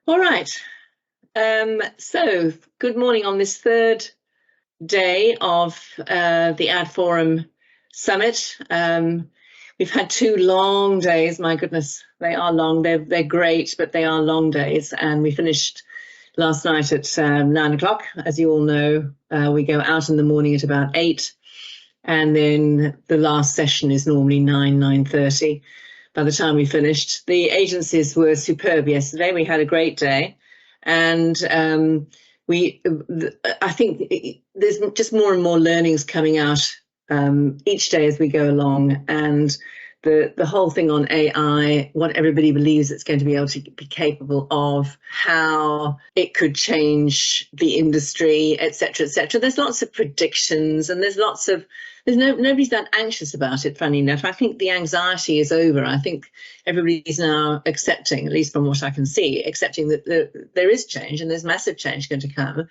All right. So good morning on this third day of the AdForum Summit. We've had 2 long days. My goodness, they are long. They're great, but they are long days. And we finished last night at 9 o'clock. As you all know, we go out in the morning at about 8. And then the last session is normally 9:30. By the time we finished, the agencies were superb yesterday. We had a great day. And I think there's just more and more learnings coming out each day as we go along. And the whole thing on AI, what everybody believes it's going to be able to be capable of, how it could change the industry, et cetera, et cetera. There's lots of predictions, and nobody's that anxious about it, funny enough. I think the anxiety is over. I think everybody's now accepting, at least from what I can see, accepting that there is change and there's massive change going to come.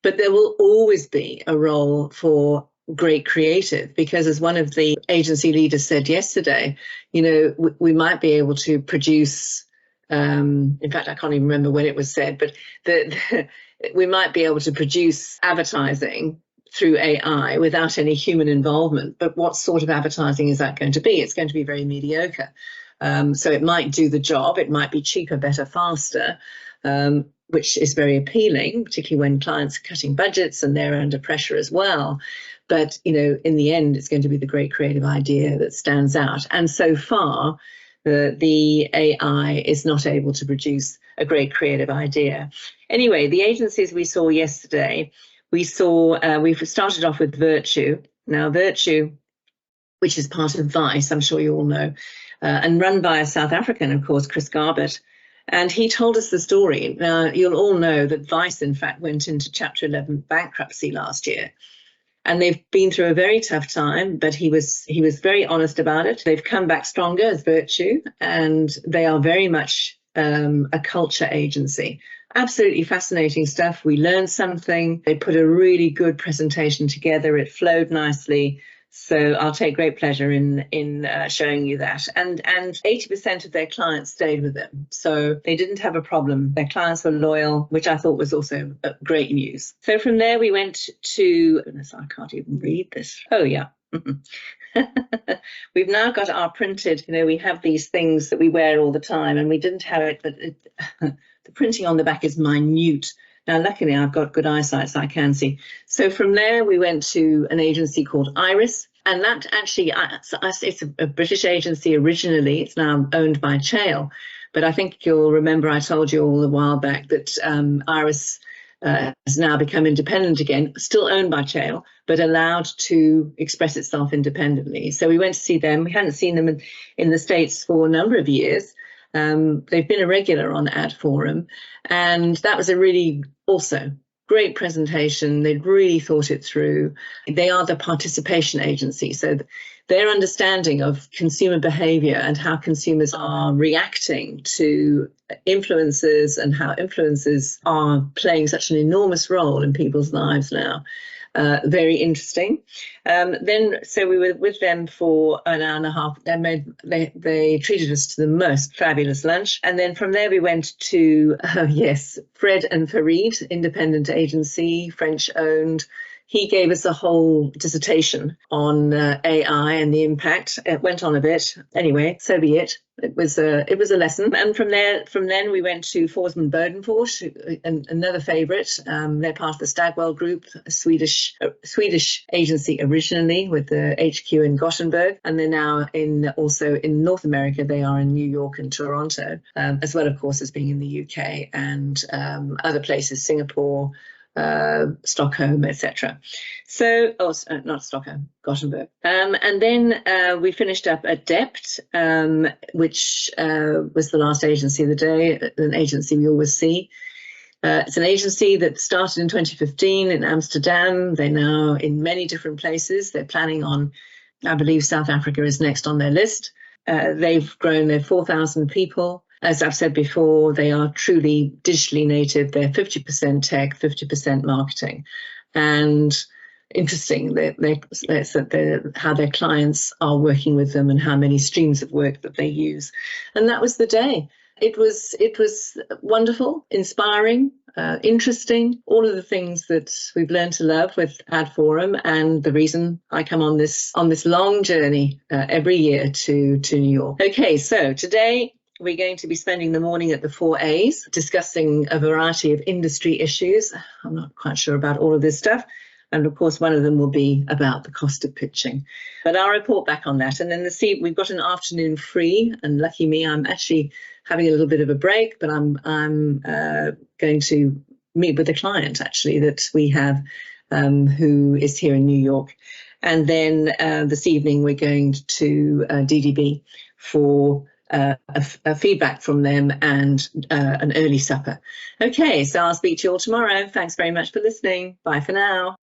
But there will always be a role for great creative, because as one of the agency leaders said yesterday, we might be able to produce, in fact, I can't even remember when it was said, but we might be able to produce advertising through AI without any human involvement. But what sort of advertising is that going to be? It's going to be very mediocre. So it might do the job. It might be cheaper, better, faster, which is very appealing, particularly when clients are cutting budgets and they're under pressure as well. But, in the end, it's going to be the great creative idea that stands out. And so far, the AI is not able to produce a great creative idea. Anyway, the agencies we saw yesterday, we started off with Virtue. Now, Virtue, which is part of Vice, I'm sure you all know, and run by a South African, of course, Chris Garbett. And he told us the story. Now, you'll all know that Vice, in fact, went into Chapter 11 bankruptcy last year. And they've been through a very tough time, but he was very honest about it. They've come back stronger as Virtue, and they are very much a culture agency. Absolutely fascinating stuff. We learned something. They put a really good presentation together. It flowed nicely. So I'll take great pleasure in showing you that. And 80% of their clients stayed with them. So they didn't have a problem. Their clients were loyal, which I thought was also great news. So from there, we went to, goodness, I can't even read this. Oh, yeah. We've now got our printed, we have these things that we wear all the time, and we didn't have it, but the printing on the back is minute. Now, luckily, I've got good eyesight, so I can see. So from there, we went to an agency called Iris. And that actually, it's a British agency originally. It's now owned by Chale. But I think you'll remember I told you all a while back that Iris has now become independent again, still owned by Chale, but allowed to express itself independently. So we went to see them. We hadn't seen them in the States for a number of years. They've been a regular on AdForum, and that was a really also great presentation. They'd really thought it through. They are the participation agency, so their understanding of consumer behavior and how consumers are reacting to influencers and how influencers are playing such an enormous role in people's lives now. Very interesting. So we were with them for an hour and a half. They treated us to the most fabulous lunch. And then from there we went to, Fred and Farid, independent agency, French owned. He gave us a whole dissertation on AI and the impact. It went on a bit. Anyway, so be it. It was a lesson. And from then we went to Forsman Bodenfors, another favourite. They're part of the Stagwell Group, a Swedish agency originally with the HQ in Gothenburg, and they're now also in North America. They are in New York and Toronto, as well, of course, as being in the UK and other places, Singapore, Stockholm, etc. So, not Stockholm, Gothenburg. And then we finished up at Dept, which was the last agency of the day, an agency we always see. It's an agency that started in 2015 in Amsterdam. They're now in many different places. They're planning on, I believe South Africa is next on their list. They've grown, they're 4,000 people. As I've said before, they are truly digitally native. They're 50% tech, 50% marketing. And interesting how their clients are working with them and how many streams of work that they use. And that was the day. it was wonderful, inspiring, interesting, all of the things that we've learned to love with AdForum, and the reason I come on this long journey every year to New York. Okay, so today we're going to be spending the morning at the 4As discussing a variety of industry issues. I'm not quite sure about all of this stuff. And of course, one of them will be about the cost of pitching. But I'll report back on that. And then we've got an afternoon free. And lucky me, I'm actually having a little bit of a break, but I'm going to meet with a client actually that we have who is here in New York. And then this evening we're going to DDB for a feedback from them and an early supper. Okay, so I'll speak to you all tomorrow. Thanks very much for listening. Bye for now.